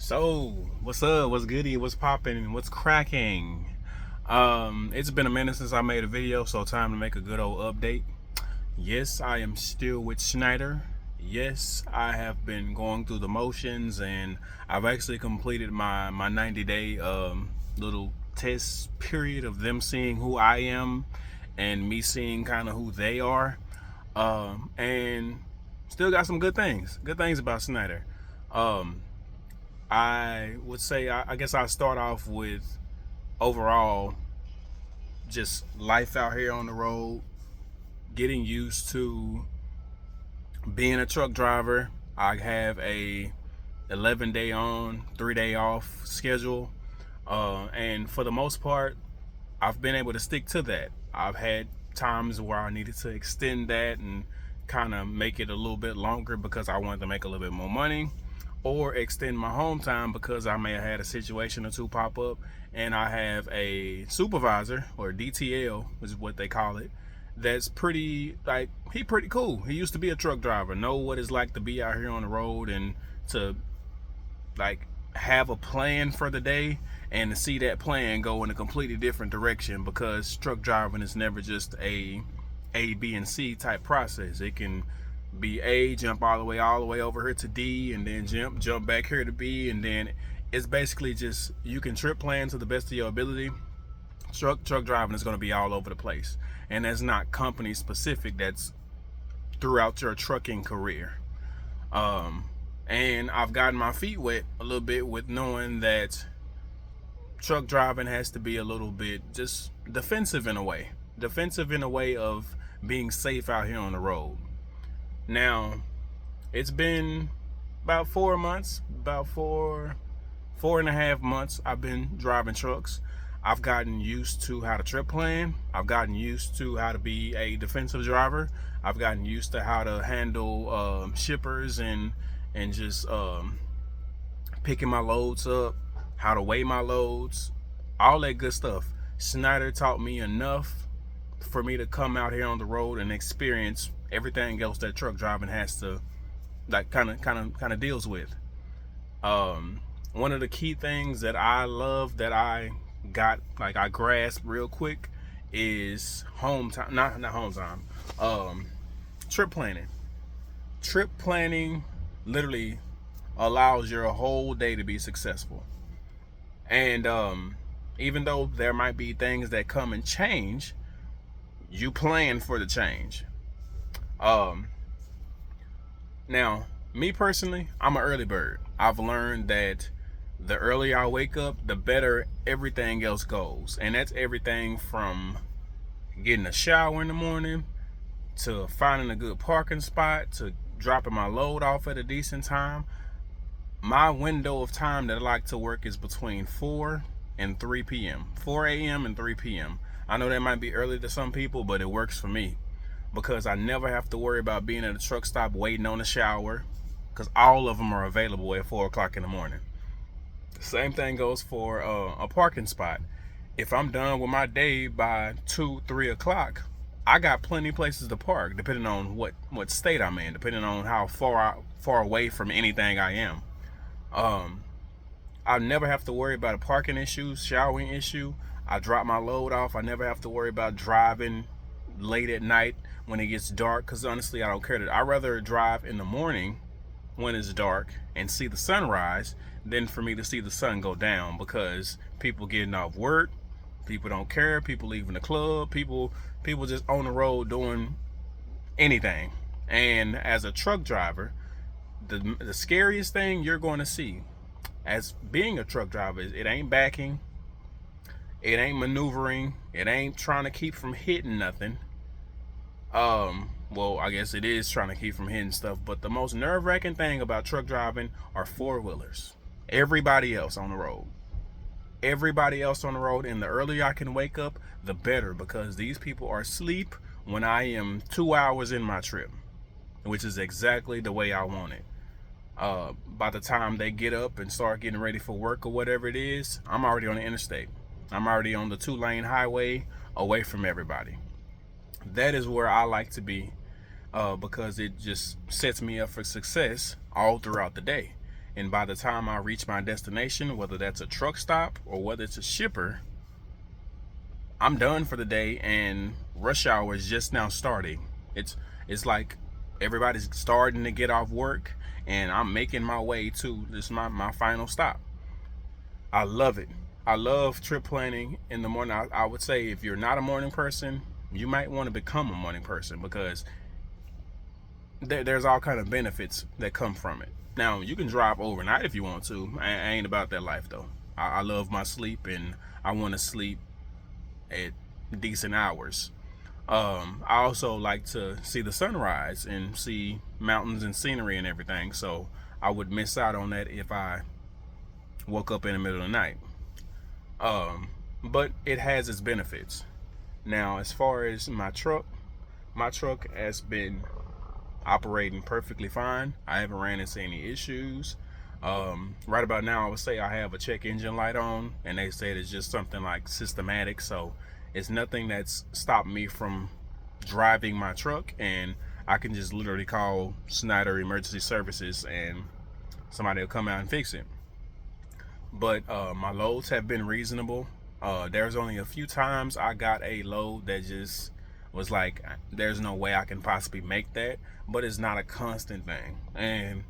So, what's up? What's goody? What's popping? What's cracking? It's been a minute since I made a video, so time to make a good old update. Yes, I am still with Schneider. Yes, I have been going through the motions, and I've actually completed my 90-day little test period of them seeing who I am and me seeing kind of who they are. And still got some good things about Schneider. Um, I would say I guess I'll start off with overall just life out here on the road, getting used to being a truck driver. I have a 11-day on, 3-day off schedule, and for the most part, I've been able to stick to that. I've had times where I needed to extend that and kind of make it a little bit longer because I wanted to make a little bit more money, or extend my home time because I may have had a situation or two pop up and I have a supervisor, or DTL is what they call it, that's pretty, like, he pretty cool. He used to be a truck driver, know what it's like to be out here on the road and to like have a plan for the day and to see that plan go in a completely different direction, because truck driving is never just A, B, and C type process. It can be A, jump all the way over here to D, and then jump back here to B, and then it's basically just, you can trip plan to the best of your ability. Truck driving is going to be all over the place, and that's not company specific. That's throughout your trucking career. And I've gotten my feet wet a little bit with knowing that truck driving has to be a little bit just defensive in a way of being safe out here on the road. Now, it's been about 4 months, about four and a half months I've been driving trucks. I've gotten used to how to trip plan. I've gotten used to how to be a defensive driver. I've gotten used to how to handle shippers and just picking my loads up, how to weigh my loads, all that good stuff. Schneider taught me enough for me to come out here on the road and experience everything else that truck driving has to, like, kind of deals with. One of the key things that I love, that I grasped real quick, is home time. Not home time. Trip planning. Trip planning literally allows your whole day to be successful. And even though there might be things that come and change, you plan for the change. Now, me personally, I'm an early bird. I've learned that the earlier I wake up, the better everything else goes. And that's everything from getting a shower in the morning, to finding a good parking spot, to dropping my load off at a decent time. My window of time that I like to work is between 4 and 3 p.m. 4 a.m. and 3 p.m. I know that might be early to some people, but it works for me because I never have to worry about being at a truck stop waiting on a shower, because all of them are available at 4 o'clock in the morning. Same thing goes for a parking spot. If I'm done with my day by 2-3 o'clock, I got plenty of places to park, depending on what state I'm in, depending on how far away from anything I am. I never have to worry about a parking issue, showering issue. I drop my load off. I never have to worry about driving late at night when it gets dark, because honestly, I don't care. I'd rather drive in the morning when it's dark and see the sunrise than for me to see the sun go down, because people getting off work, people don't care, people leaving the club, people just on the road doing anything. And as a truck driver, the scariest thing you're going to see as being a truck driver is, it ain't backing, it ain't maneuvering, it ain't trying to keep from hitting nothing. Well, I guess it is trying to keep from hitting stuff, but the most nerve-wracking thing about truck driving are four-wheelers. Everybody else on the road. And the earlier I can wake up, the better, because these people are asleep when I am 2 hours in my trip, which is exactly the way I want it. By the time they get up and start getting ready for work or whatever it is, I'm already on the interstate. I'm already on the 2-lane highway, away from everybody. That is where I like to be, because it just sets me up for success all throughout the day. And by the time I reach my destination, whether that's a truck stop or whether it's a shipper, I'm done for the day, and rush hour is just now starting. It's like everybody's starting to get off work, and I'm making my way to this my final stop. I love it. I love trip planning in the morning. I would say if you're not a morning person, you might want to become a morning person, because there's all kind of benefits that come from it. Now, you can drive overnight if you want to. I ain't about that life though. I love my sleep, and I want to sleep at decent hours. I also like to see the sunrise and see mountains and scenery and everything, so I would miss out on that if I woke up in the middle of the night. But it has its benefits. Now, as far as my truck has been operating perfectly fine. I haven't ran into any issues. Right about now, I would say I have a check engine light on, and they said it's just something like systematic, so it's nothing that's stopped me from driving my truck, and I can just literally call Schneider Emergency Services and somebody will come out and fix it. But my loads have been reasonable. There's only a few times I got a load that just was like, there's no way I can possibly make that, but it's not a constant thing. And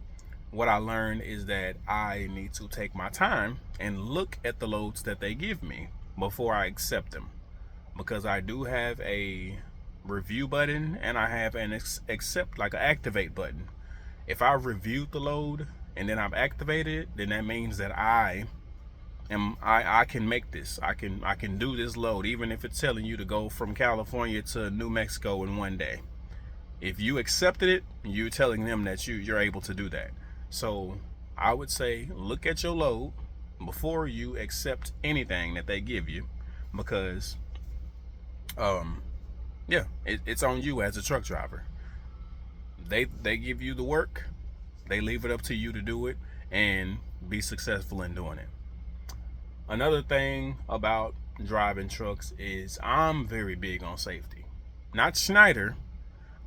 what I learned is that I need to take my time and look at the loads that they give me before I accept them, because I do have a review button and I have an accept, like an activate button. If I reviewed the load and then I've activated it, then that means that I can make this. I can do this load, even if it's telling you to go from California to New Mexico in one day. If you accepted it, you're telling them that you're able to do that. So I would say look at your load before you accept anything that they give you, because it's on you as a truck driver. They give you the work, they leave it up to you to do it and be successful in doing it. Another thing about driving trucks is I'm very big on safety. Not Schneider.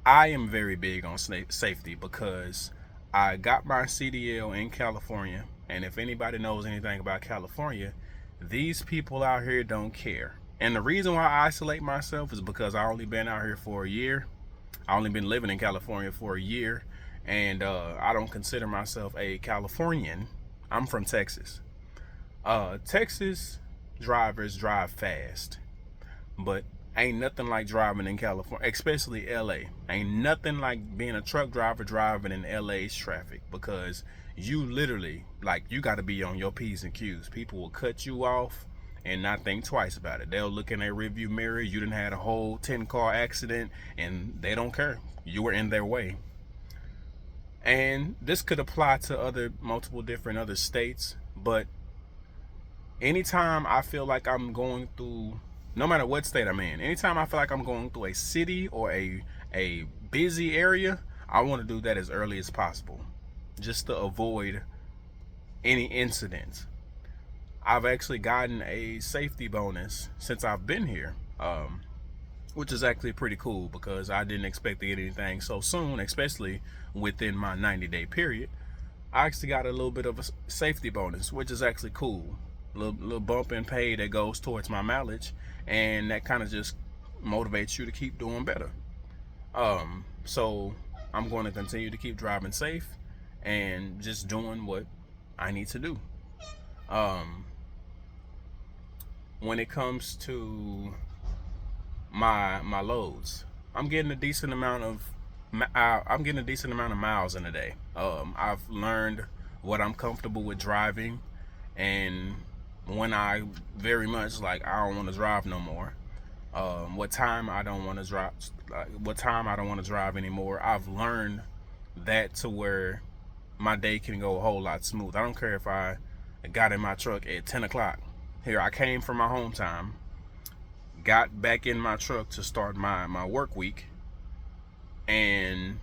I am very big on safety, because I got my CDL in California, and if anybody knows anything about California, these people out here don't care. And the reason why I isolate myself is because I only been out here for a year. I only been living in California for a year, and I don't consider myself a Californian. I'm from Texas. Texas drivers drive fast, but ain't nothing like driving in California, especially LA. Ain't nothing like being a truck driver driving in LA's traffic, because you literally, like, you got to be on your P's and Q's. People will cut you off and not think twice about it. They'll look in their rearview mirror. You done had a whole 10-car accident and they don't care. You were in their way. And this could apply to multiple different other states, but anytime I feel like I'm going through, no matter what state I'm in, anytime I feel like I'm going through a city or a busy area, I want to do that as early as possible, just to avoid any incidents. I've actually gotten a safety bonus since I've been here, which is actually pretty cool, because I didn't expect to get anything so soon, especially within my 90-day period. I actually got a little bit of a safety bonus, which is actually cool. Little bump in pay that goes towards my mileage, and that kind of just motivates you to keep doing better. So I'm going to continue to keep driving safe and just doing what I need to do. When it comes to my loads, I'm getting a decent amount of miles in a day. I've learned what I'm comfortable with driving, and when I very much like I don't want to drive no more, what time I don't want to drive anymore. I've learned that to where my day can go a whole lot smooth. I don't care if I got in my truck at 10 o'clock. Here I came from my home time, got back in my truck to start my work week, and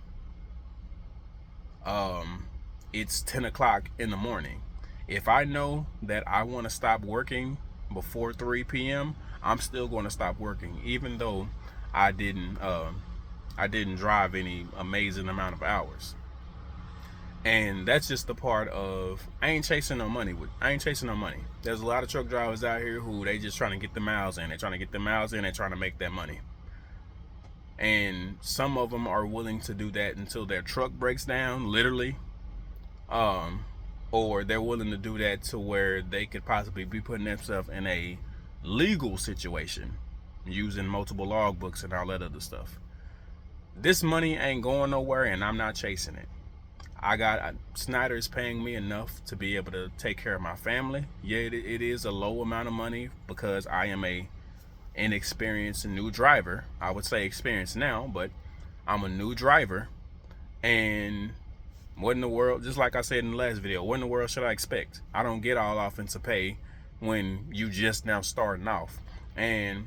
it's 10 o'clock in the morning. If I know that I want to stop working before 3 p.m., I'm still going to stop working, even though I didn't drive any amazing amount of hours. And that's just the part of I ain't chasing no money. I ain't chasing no money. There's a lot of truck drivers out here who they just trying to get the miles in. They're trying to get the miles in. They're trying to make that money. And some of them are willing to do that until their truck breaks down, literally. Or they're willing to do that to where they could possibly be putting themselves in a legal situation using multiple logbooks and all that other stuff. This money ain't going nowhere, and I'm not chasing it. Schneider is paying me enough to be able to take care of my family. Yeah, it is a low amount of money because I am a inexperienced new driver. I would say experienced now, but I'm a new driver. And what in the world, just like I said in the last video, what in the world should I expect? I don't get all offensive pay when you just now starting off. And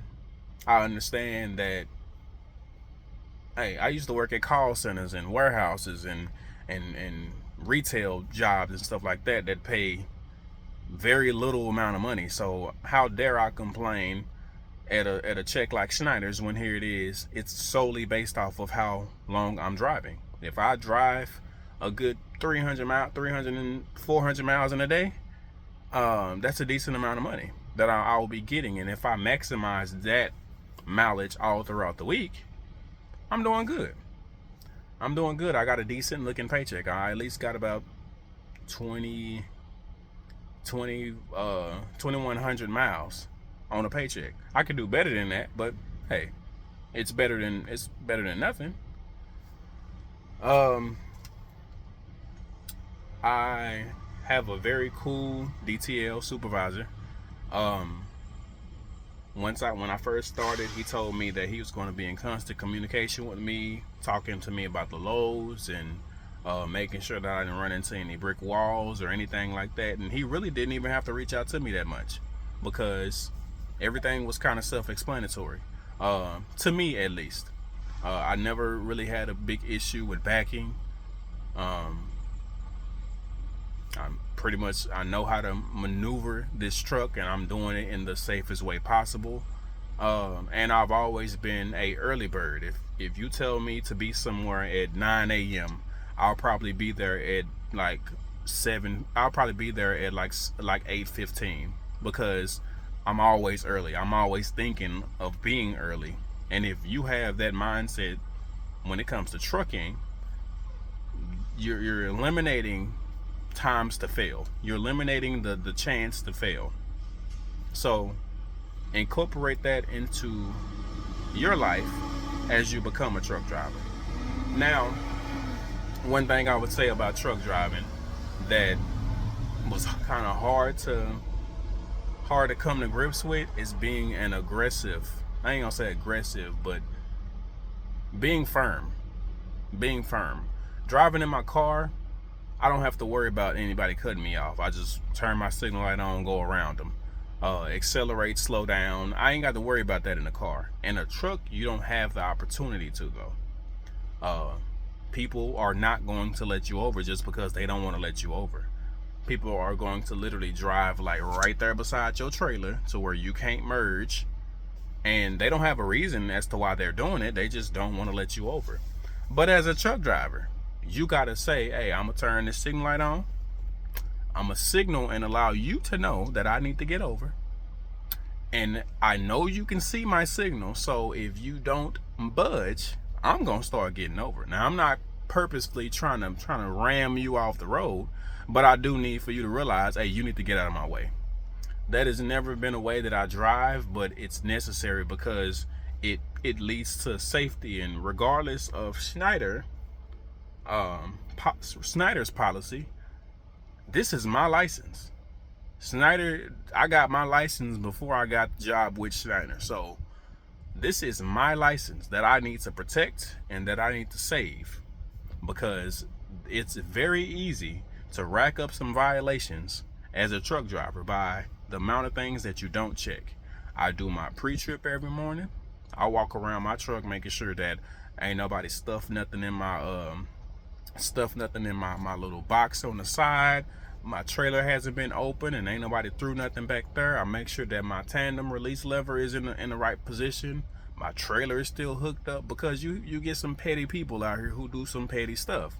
I understand that, hey, I used to work at call centers and warehouses and retail jobs and stuff like that that pay very little amount of money. So how dare I complain at a check like Schneider's when here it is, it's solely based off of how long I'm driving. If I drive a good 300 and 400 miles in a day, that's a decent amount of money that I will be getting. And if I maximize that mileage all throughout the week, I'm doing good. I'm doing good. I got a decent looking paycheck. I at least got about 2,100 miles on a paycheck. I could do better than that, but hey, it's better than nothing. I have a very cool DTL supervisor. When I first started, he told me that he was going to be in constant communication with me, talking to me about the loads and making sure that I didn't run into any brick walls or anything like that. And he really didn't even have to reach out to me that much because everything was kind of self-explanatory, to me at least. I never really had a big issue with backing. I know how to maneuver this truck, and I'm doing it in the safest way possible. And I've always been a early bird. If you tell me to be somewhere at 9 a.m., I'll probably be there at like 7. I'll probably be there at like 8:15 because I'm always early. I'm always thinking of being early. And if you have that mindset when it comes to trucking, you're eliminating times to fail. You're eliminating the chance to fail. So incorporate that into your life as you become a truck driver. Now, one thing I would say about truck driving that was kind of hard to come to grips with is being an aggressive, I ain't gonna say aggressive, but being firm. Driving in my car, I don't have to worry about anybody cutting me off. I just turn my signal light on, go around them. Accelerate, slow down. I ain't got to worry about that in a car. In a truck, you don't have the opportunity to though. People are not going to let you over just because they don't want to let you over. People are going to literally drive like right there beside your trailer to where you can't merge, and they don't have a reason as to why they're doing it. They just don't want to let you over. But as a truck driver, you gotta say, hey, I'm gonna turn this signal light on. I'm gonna signal and allow you to know that I need to get over. And I know you can see my signal, so if you don't budge, I'm gonna start getting over. Now, I'm not purposefully trying to ram you off the road, but I do need for you to realize, hey, you need to get out of my way. That has never been a way that I drive, but it's necessary because it leads to safety. And regardless of Schneider's policy, this is my license. Schneider, I got my license before I got the job with Schneider. So this is my license that I need to protect and that I need to save, because it's very easy to rack up some violations as a truck driver by the amount of things that you don't check. I do my pre-trip every morning. I walk around my truck making sure that ain't nobody stuffed nothing in my my little box on the side. My trailer hasn't been open and ain't nobody threw nothing back there. I make sure that my tandem release lever is in the right position. My trailer is still hooked up, because you get some petty people out here who do some petty stuff.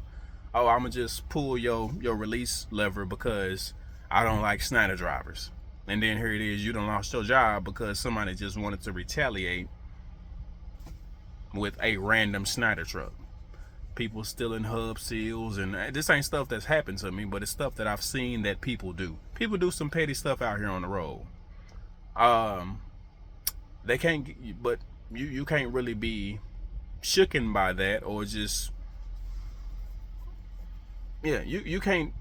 oh, I'm gonna just pull your release lever because I don't like Schneider drivers. And then here it is, you done lost your job because somebody just wanted to retaliate with a random Schneider truck. People stealing hub seals, and this ain't stuff that's happened to me, but it's stuff that I've seen that people do. People do some petty stuff out here on the road. They can't, but you can't really be shooken by that, or just, yeah, you can't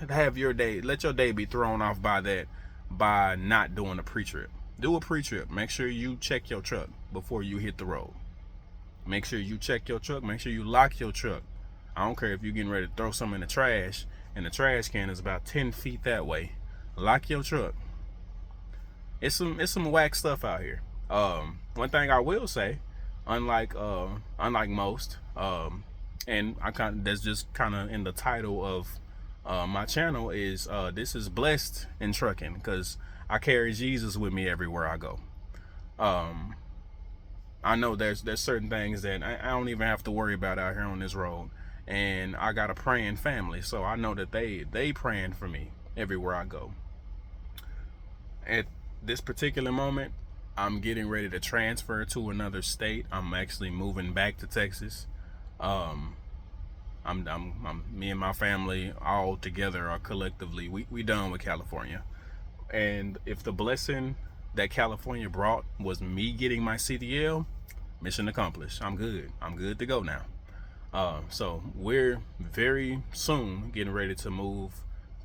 have your day, let your day be thrown off by that, by not doing a pre-trip. Do a pre-trip. Make sure you check your truck before you hit the road. Make sure you check your truck. Make sure you lock your truck. I don't care if you're getting ready to throw something in the trash and the trash can is about 10 feet that way. Lock your truck. It's some whack stuff out here. One thing I will say, unlike most, and that's just kind of in the title of my channel, is this is blessed in trucking, because I carry Jesus with me everywhere I go. I know there's certain things that I don't even have to worry about out here on this road, and I got a praying family, so I know that they praying for me everywhere I go. At this particular moment, I'm getting ready to transfer to another state. I'm actually moving back to Texas. Me and my family all together are collectively, we done with California. And if the blessing that California brought was me getting my CDL, mission accomplished. I'm good to go now. So we're very soon getting ready to move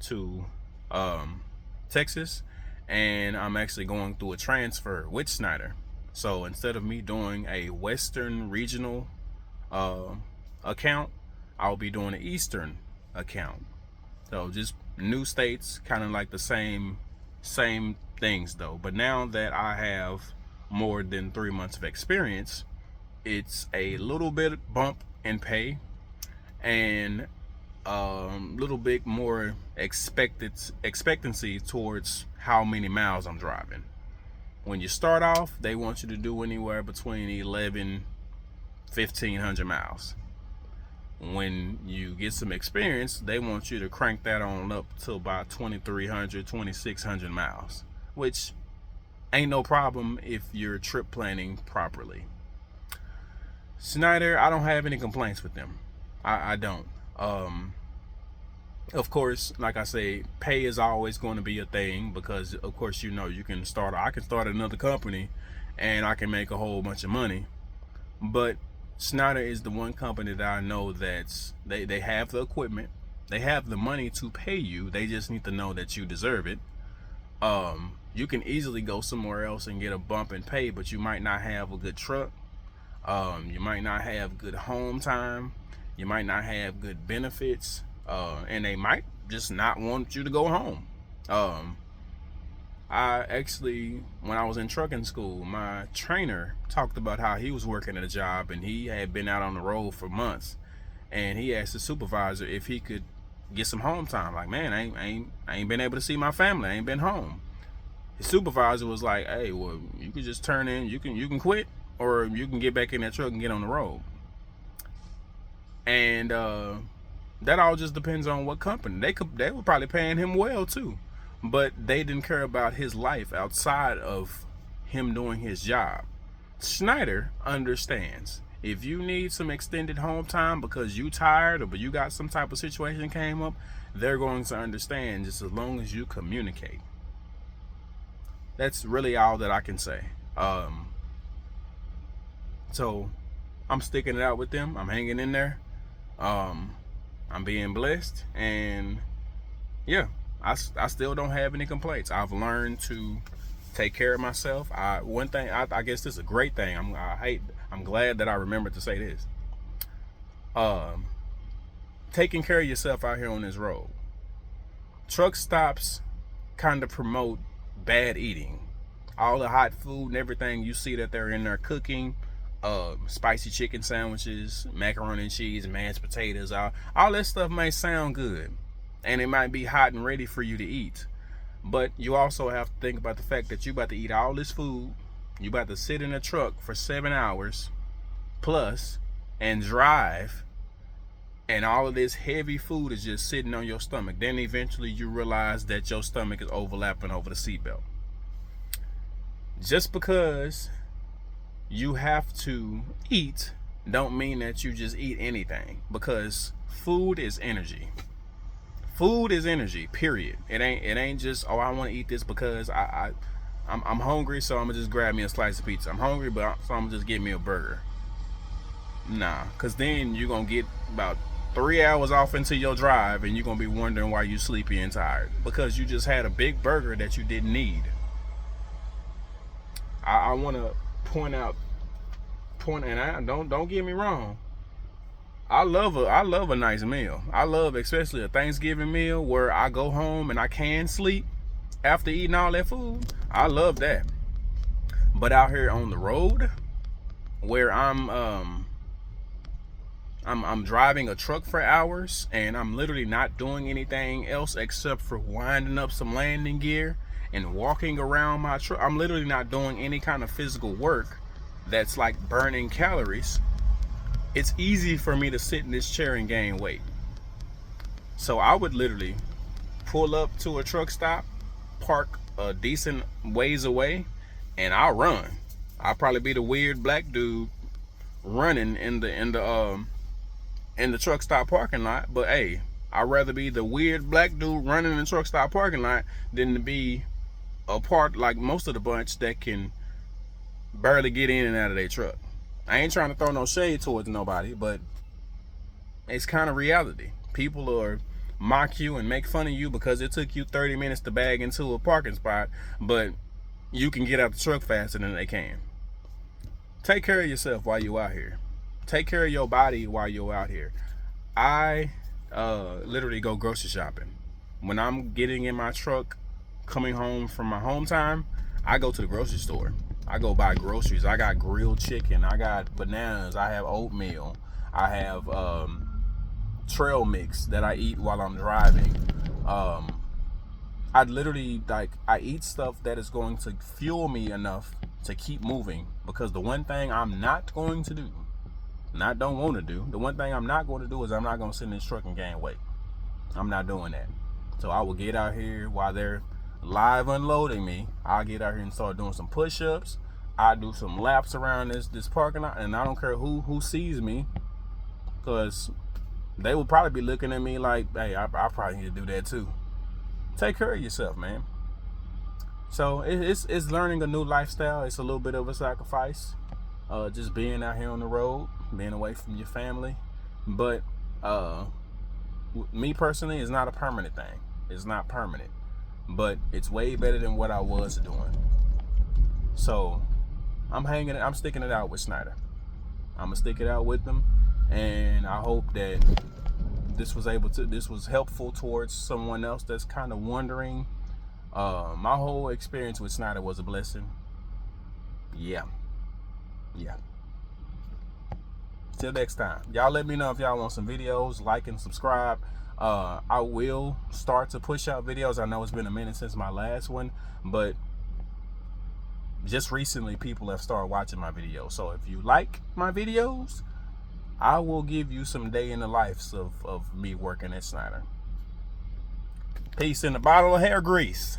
to Texas, and I'm actually going through a transfer with Schneider. So instead of me doing a Western regional account, I'll be doing an Eastern account. So just new states, kind of like the same things though. But now that I have more than 3 months of experience, it's a little bit bump in pay, and little bit more expectancy towards how many miles I'm driving. When you start off, they want you to do anywhere between 1,500 miles. When you get some experience, they want you to crank that on up to about 2,300, 2,600 miles, which ain't no problem if you're trip planning properly. Schneider, I don't have any complaints with them. I don't. Of course, like I say, pay is always going to be a thing, because of course, you can start, I can start another company and I can make a whole bunch of money. But Schneider is the one company that I know that's, they have the equipment, they have the money to pay you, they just need to know that you deserve it. You can easily go somewhere else and get a bump in pay, but you might not have a good truck. You might not have good home time. You might not have good benefits. And they might just not want you to go home. I actually, when I was in trucking school, my trainer talked about how he was working at a job and he had been out on the road for months, and he asked the supervisor if he could get some home time. Like, man, I ain't been able to see my family. I ain't been home. His supervisor was like, hey, well, you can just turn in, you can quit, or you can get back in that truck and get on the road. And that all just depends on what company. They were probably paying him well too, but they didn't care about his life outside of him doing his job. Schneider understands. If you need some extended home time because you tired, or you got some type of situation came up, they're going to understand, just as long as you communicate. That's really all that I can say. So I'm sticking it out with them. I'm hanging in there. I'm being blessed, and yeah, I still don't have any complaints. I've learned to take care of myself. One thing, I guess this is a great thing. I'm glad that I remembered to say this. Taking care of yourself out here on this road. Truck stops kind of promote bad eating. All the hot food and everything you see that they're in there cooking, spicy chicken sandwiches, macaroni and cheese, mashed potatoes, all that stuff may sound good, and it might be hot and ready for you to eat. But you also have to think about the fact that you about to eat all this food, you about to sit in a truck for 7 hours plus and drive, and all of this heavy food is just sitting on your stomach. Then eventually you realize that your stomach is overlapping over the seatbelt. Just because you have to eat don't mean that you just eat anything, because food is energy. Food is energy, period. It ain't just, oh, I want to eat this because I'm hungry, so I'm gonna just grab me a slice of pizza. I'm hungry, so I'm gonna just get me a burger. Nah, cause then you're gonna get about 3 hours off into your drive and you're gonna be wondering why you sleepy and tired, because you just had a big burger that you didn't need. I want to point, and don't get me wrong. I love a nice meal. I love especially a Thanksgiving meal where I go home and I can sleep after eating all that food. I love that. But out here on the road, where I'm driving a truck for hours and I'm literally not doing anything else except for winding up some landing gear and walking around my truck. I'm literally not doing any kind of physical work that's like burning calories. It's easy for me to sit in this chair and gain weight. So I would literally pull up to a truck stop, park a decent ways away, and I'll run. I'll probably be the weird black dude running in the truck stop parking lot. But hey, I'd rather be the weird black dude running in the truck stop parking lot than to be a part like most of the bunch that can barely get in and out of their truck. I ain't trying to throw no shade towards nobody, but it's kind of reality. People are mock you and make fun of you because it took you 30 minutes to bag into a parking spot, but you can get out the truck faster than they can. Take care of yourself while you're out here. Take care of your body while you're out here. I literally go grocery shopping. When I'm getting in my truck, coming home from my home time, I go to the grocery store. I go buy groceries. I got grilled chicken. I got bananas. I have oatmeal. I have trail mix that I eat while I'm driving. I literally, like, I eat stuff that is going to fuel me enough to keep moving, because the one thing I'm not going to do, don't want to do, the one thing I'm not going to do is I'm not going to sit in this truck and gain weight. I'm not doing that. So I will get out here while they're live unloading me. I'll get out here and start doing some push-ups. I do some laps around this parking lot, and I don't care who sees me, because they will probably be looking at me like, hey, I probably need to do that too. Take care of yourself, man. So it's learning a new lifestyle. It's a little bit of a sacrifice, just being out here on the road, being away from your family. But me personally, it's not a permanent thing. It's not permanent, but it's way better than what I was doing. So I'm sticking it out with Schneider. I'm gonna stick it out with them, and I hope that this was helpful towards someone else that's kind of wondering. My whole experience with Schneider was a blessing. Yeah. Till next time, y'all let me know if y'all want some videos. Like and subscribe. I will start to push out videos. I know it's been a minute since my last one, but just recently people have started watching my videos. So if you like my videos, I will give you some day in the lives of me working at Schneider. Peace in a bottle of hair grease.